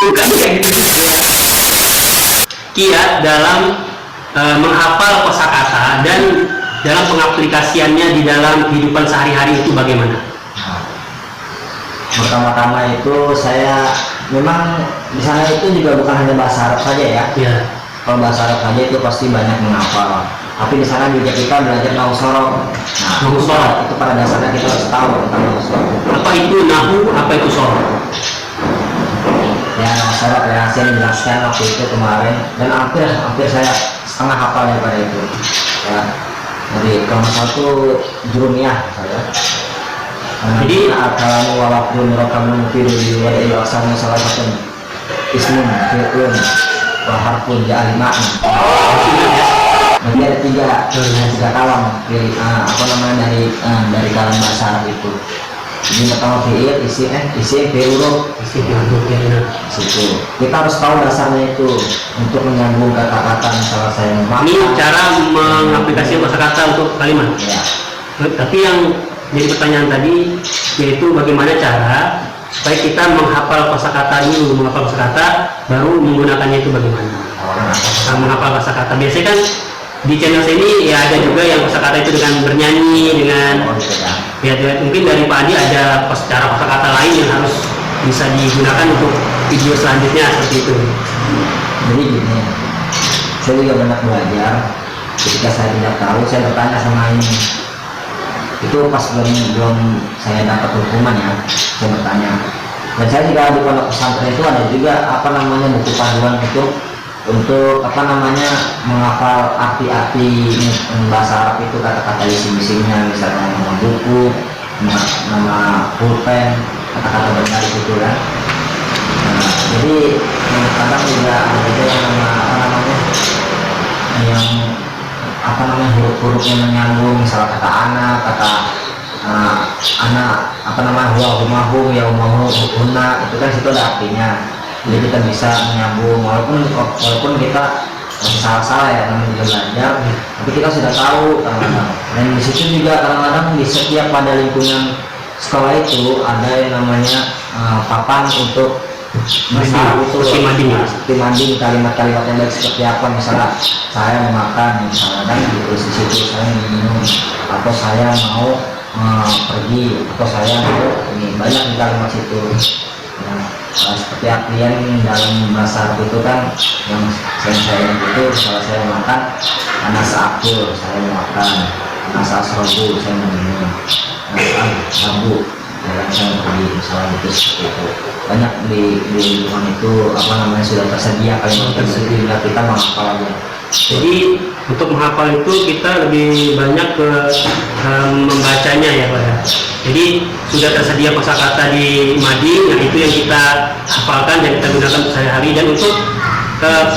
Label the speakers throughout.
Speaker 1: bukan kayak gitu. Kiat dalam menghafal kosakata dan dalam pengaplikasiannya di dalam kehidupan sehari-hari itu bagaimana?
Speaker 2: Pertama-tama itu saya memang di sana itu juga bukan hanya bahasa Arab saja ya.
Speaker 1: Ya.
Speaker 2: Kalau bahasa Arab saja itu pasti banyak menghafal. Tapi di sana juga kita belajar nahu sorok. Nah,
Speaker 1: Nahu sorok
Speaker 2: itu pada dasarnya kita harus tahu tentang nahu sorok.
Speaker 1: Apa itu nahu? Apa itu sorok?
Speaker 2: Ya nahu sorok ya saya menjelaskan waktu itu kemarin dan hampir saya setengah hafal daripada itu. Ya. Jadi kalau masalah itu jurumiyah saya.
Speaker 1: Jadi
Speaker 2: kalamu walaupun rokamu firu di wadai asalnya salah satu ismun fi'lun wa harfun ja'al makna. Jadi ada tiga kalam apa namanya dari kalam bahasa Arab itu. Jadi pertama fi'il, isim, fi'il, situ. Kita harus tahu dasarnya itu untuk menyambung kata-kata misalnya saya
Speaker 1: ini cara mengaplikasikan kosakata untuk kalimat.
Speaker 2: Ya.
Speaker 1: Tapi yang jadi pertanyaan tadi yaitu bagaimana cara supaya kita menghafal kosakata dulu, menghafal kosakata baru menggunakannya itu bagaimana? Menghafal kosakata biasanya kan di channel sini ya ada juga yang kosakata itu dengan bernyanyi dengan ya mungkin dari Pak Adi ada cara kosakata lain yang harus bisa digunakan untuk video selanjutnya seperti itu.
Speaker 2: Jadi gini, saya juga banyak belajar. Ketika saya tidak tahu, saya bertanya sama ini. Itu pas belum saya dapat hukuman ya, saya bertanya. Dan saya juga di pondok pesantren itu ada juga apa namanya buku panduan untuk apa namanya menghafal arti-arti bahasa Arab itu kata-kata isim-isimnya, misalnya nama buku, nama pulpen, kata-kata benda itu kan. Nah, jadi kadang juga ada yang huruf-huruf yang menyambung, misalnya kata anak, kata anak apa namanya humahum ya humahum huna, itu kan situ ada artinya. Jadi kita bisa menyambung walaupun kita masih salah-salah ya, namanya juga belajar, tapi kita sudah tahu kadang-kadang. Dan di situ juga kadang-kadang di setiap pada lingkungan sekolah itu ada yang namanya papan untuk masalah itu timanding kalimat-kalimat yang baik seperti apa, misalnya saya mau makan misalnya kan ditulis di situ, saya minum, atau saya mau pergi, atau saya mau ini, banyak di kalimat situ. Nah, seperti artian dalam bahasa Arab itu kan yang saya itu misalnya saya makan anas akul, saya mau makan anas asrobu, saya mau minum anas abu, saya mau pergi, misalnya itu seperti itu. Banyak di lingkungan itu apa namanya sudah tersedia kalimat tersebut, bila kita menghafal aja.
Speaker 1: Jadi untuk menghafal itu kita lebih banyak ke membacanya ya Pak. Jadi sudah tersedia kosakata di mading, yang itu yang kita hafalkan dan kita gunakan sehari-hari. Dan untuk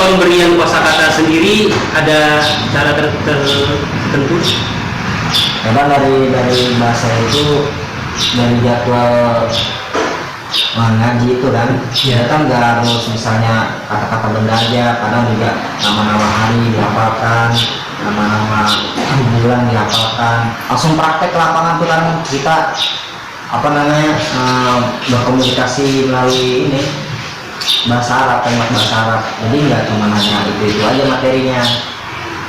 Speaker 1: pemberian kosakata sendiri ada cara tertentu.
Speaker 2: Karena dari bahasa itu dari jadwal ngaji itu kan, ya kan nggak harus misalnya kata-kata benda aja, kadang juga nama-nama hari dihafalkan, nama-nama bulan dihafalkan, langsung praktek ke lapangan tuh kan kita apa namanya berkomunikasi melalui ini bahasa Arab, kalimat bahasa Arab. Jadi nggak cuma hanya itu aja materinya.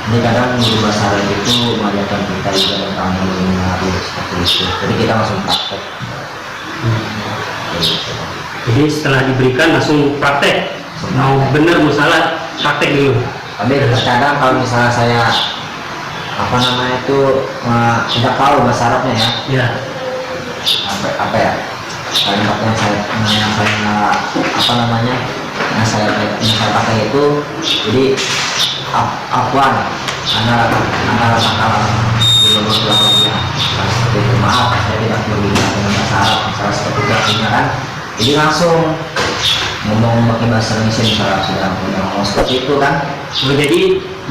Speaker 2: Jadi kadang guru bahasa Arab itu mengajarkan kita juga tentang mengenali seperti itu. Jadi kita langsung praktek.
Speaker 1: Jadi setelah diberikan langsung praktek, mau benar mau salah praktek dulu.
Speaker 2: Tapi kadang kalau misalnya saya apa namanya itu tidak tahu bahasa Arabnya ya, apa ya kalimat yang saya apa namanya yang saya pakai itu, jadi afwan anak sakala belum berlakunya seperti itu, maaf saya tidak berbicara dengan bahasa Arab misalnya seperti itu artinya kan. Jadi langsung ngomong pakai bahasa Indonesia misalnya sudah ngomong seperti itu kan.
Speaker 1: Jadi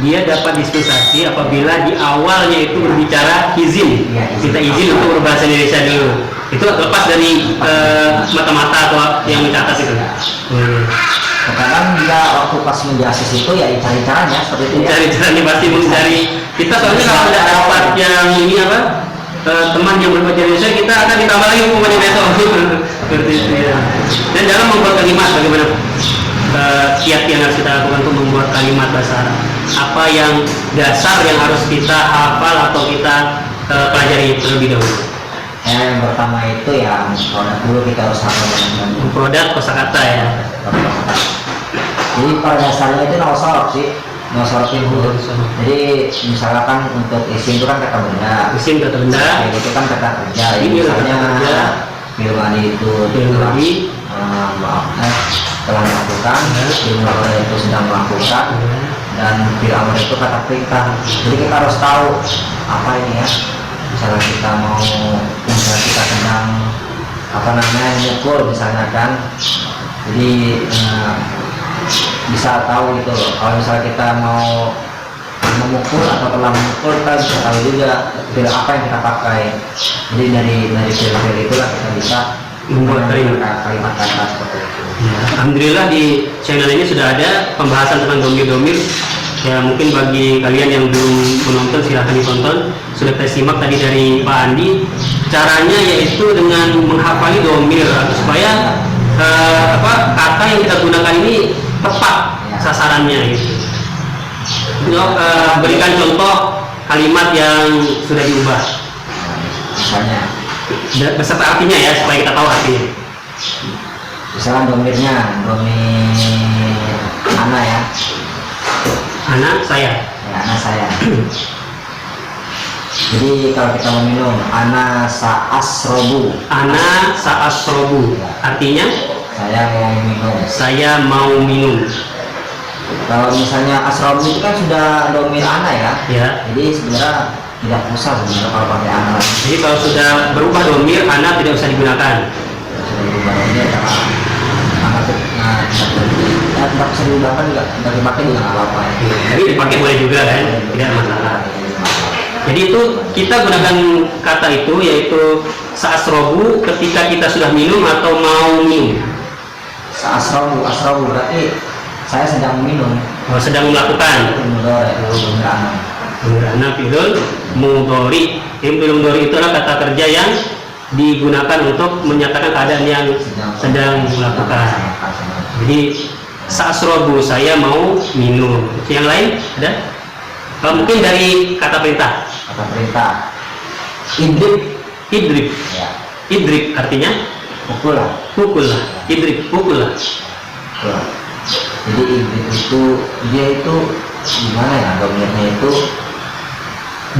Speaker 1: dia dapat dispensasi apabila di awalnya itu berbicara izin,
Speaker 2: ya,
Speaker 1: kita izin untuk berbahasa Indonesia dulu. Itu lepas dari mata-mata atau yang mencatat itu.
Speaker 2: Kadang dia waktu pas menjasis itu ya cari caranya seperti itu.
Speaker 1: Cari caranya pasti mencari. Kita soalnya kalau tidak dapat yang ini apa teman yang berbahasa Indonesia, kita akan ditambah lagi hukumannya besok. Seperti itu ya. Dan dalam membuat kalimat bagaimana? kiat yang harus kita lakukan untuk membuat kalimat bahasa Arab? Apa yang dasar yang harus kita hafal atau kita pelajari terlebih dahulu?
Speaker 2: Yang pertama itu ya produk dulu kita harus hafal dengan
Speaker 1: Produk kosakata ya.
Speaker 2: Jadi pada dasarnya itu no sorot sih, no sorot itu. Jadi misalkan untuk isim itu kan kata benda,
Speaker 1: Isim kata benda.
Speaker 2: kayak gitu kan kata kerja. Jadi
Speaker 1: Ini kata
Speaker 2: misalnya
Speaker 1: kerja.
Speaker 2: Firmani itu
Speaker 1: Firmani.
Speaker 2: telah melakukan, Firmani itu sedang melakukan, dan Fir'aun itu kata perintah. Jadi kita harus tahu apa ini ya. Misalnya kita misalnya kita sedang nyukur misalnya kan. Jadi bisa tahu gitu loh. Kalau misalnya kita mau memukul atau telah memukul, kita bisa tahu juga fil apa yang kita pakai. Jadi dari fil itulah kita bisa
Speaker 1: Membuat
Speaker 2: kalimat kata seperti itu.
Speaker 1: Ya, alhamdulillah di channel ini sudah ada pembahasan tentang domir-domir. Ya mungkin bagi kalian yang belum menonton silahkan ditonton. Sudah kita simak tadi dari Pak Andi. Caranya yaitu dengan menghafali domir supaya kata yang kita gunakan ini tepat sasarannya gitu. Berikan contoh kalimat yang sudah diubah.
Speaker 2: Misalnya
Speaker 1: Beserta artinya ya supaya kita tahu artinya.
Speaker 2: misalnya domir anak ya,
Speaker 1: Anak saya.
Speaker 2: anak saya. Jadi kalau kita mau minum ana sa'asrobu,
Speaker 1: Ana sa'asrobu. Artinya
Speaker 2: saya mau minum.
Speaker 1: saya mau minum.
Speaker 2: Kalau misalnya asrobu itu kan sudah domir ana ya.
Speaker 1: Ya.
Speaker 2: Jadi sebenarnya tidak usah sebenarnya kalau pakai ana.
Speaker 1: Jadi kalau sudah berubah domir, ana tidak usah digunakan.
Speaker 2: Sudah berubah domir karena ana tidak bisa diubahkan juga, tidak dipakai juga nggak apa-apa. Ya.
Speaker 1: Jadi dipakai boleh juga kan, tidak masalah. Jadi itu kita gunakan kata itu yaitu sa'asrobu ketika kita sudah minum atau mau minum.
Speaker 2: Asrobu berarti saya sedang minum.
Speaker 1: Sedang melakukan.
Speaker 2: Domir ana.
Speaker 1: Domir fi'il mudhari. Fi'il mudhari itu adalah kata kerja yang digunakan untuk menyatakan keadaan yang sedang melakukan. Jadi sa'asrobu saya mau minum. Yang lain ada? Mungkin dari kata perintah.
Speaker 2: Kata perintah
Speaker 1: Idrib.
Speaker 2: ya,
Speaker 1: Idrib artinya
Speaker 2: pukul lah.
Speaker 1: pukullah. Idrib pukullah.
Speaker 2: Pukul. Jadi idrik itu dia itu gimana ya, domirnya itu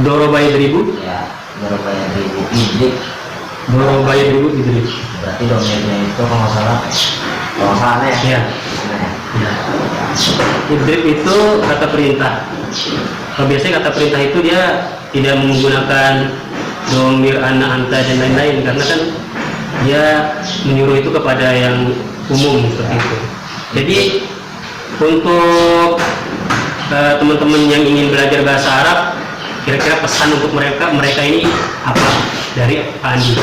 Speaker 1: Doroba idribu.
Speaker 2: ya berapa ribu idrik.
Speaker 1: Doroba idribu idrib.
Speaker 2: Berarti domirnya itu kalau nggak salah ya.
Speaker 1: Ya.
Speaker 2: Sana ya.
Speaker 1: Ya. Idrib itu kata perintah. Kalau biasanya kata perintah itu dia tidak menggunakan domir anak anta dan lain-lain karena kan dia menyuruh itu kepada yang umum seperti itu. Jadi untuk teman-teman yang ingin belajar bahasa Arab, kira-kira pesan untuk mereka ini apa dari Pak Andi?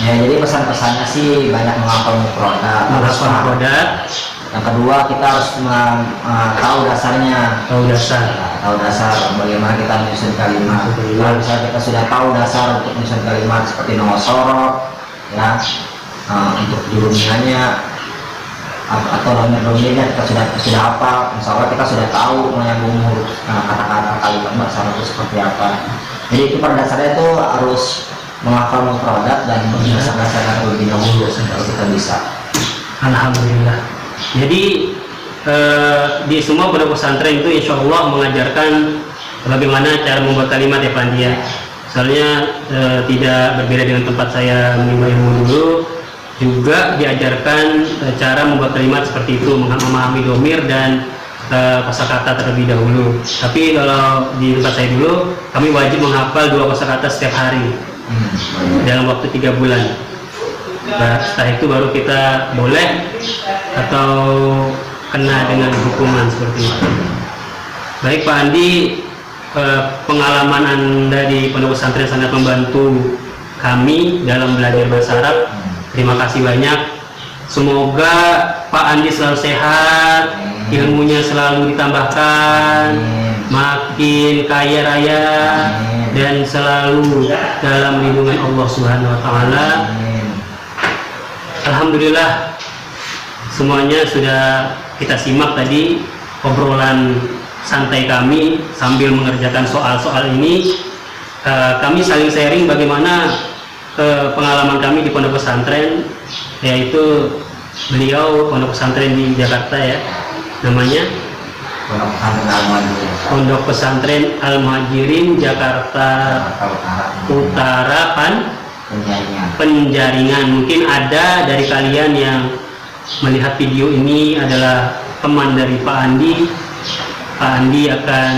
Speaker 2: Ya jadi pesan-pesannya sih banyak menghafal mufradat.
Speaker 1: Menghafal produk,
Speaker 2: Yang kedua kita harus tahu dasarnya.
Speaker 1: tahu dasar.
Speaker 2: Tahu dasar bagaimana kita menyusun kalimat. Kalau misalnya kita sudah tahu dasar untuk menyusun kalimat seperti nomor sorot, ya, untuk jurumiannya atau domir-domirnya kita sudah hafal. Insya Allah kita sudah tahu menyambung kata-kata kalimat bahasa itu seperti apa. Jadi itu pada dasarnya itu harus menghafal mufradat dan berdasarkan terlebih dahulu kalau kita bisa.
Speaker 1: Alhamdulillah. Jadi di semua pondok pesantren itu insya Allah mengajarkan bagaimana cara membuat kalimat ya Pak Andi ya. Soalnya tidak berbeda dengan tempat saya menimba ilmu dulu, juga diajarkan cara membuat kalimat seperti itu, memahami domir dan kosakata terlebih dahulu. Tapi kalau di tempat saya dulu, kami wajib menghafal 2 kosakata setiap hari dalam waktu 3 bulan. Nah, setelah itu baru kita boleh atau kena dengan hukuman seperti itu. Baik Pak Andi, pengalaman Anda di pondok pesantren sangat membantu kami dalam belajar bahasa Arab. Terima kasih banyak. Semoga Pak Andi selalu sehat, ilmunya selalu ditambahkan, makin kaya raya, dan selalu dalam lindungan Allah Subhanahu wa Ta'ala. Alhamdulillah, semuanya sudah kita simak tadi obrolan santai kami sambil mengerjakan soal-soal ini. Kami saling sharing bagaimana pengalaman kami di pondok pesantren, yaitu beliau pondok pesantren di Jakarta ya, namanya Pondok Pesantren Al-Muhajirin Jakarta Utara Penjaringan. Mungkin ada dari kalian yang melihat video ini adalah teman dari Pak Andi. Pak Andi akan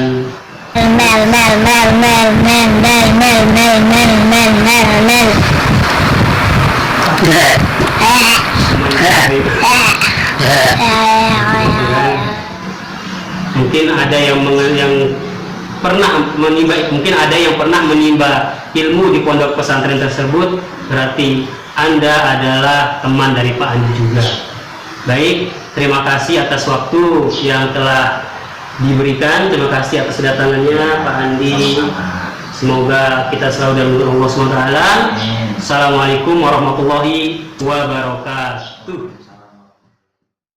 Speaker 1: mungkin ada yang pernah menimba, mungkin ada yang pernah menimba ilmu di pondok pesantren tersebut, berarti Anda adalah teman dari Pak Andi juga. Baik, terima kasih atas waktu yang telah diberikan, terima kasih atas kedatangannya Pak Andi. Semoga kita selalu dalam lindungan Allah SWT. Assalamualaikum warahmatullahi wabarakatuh.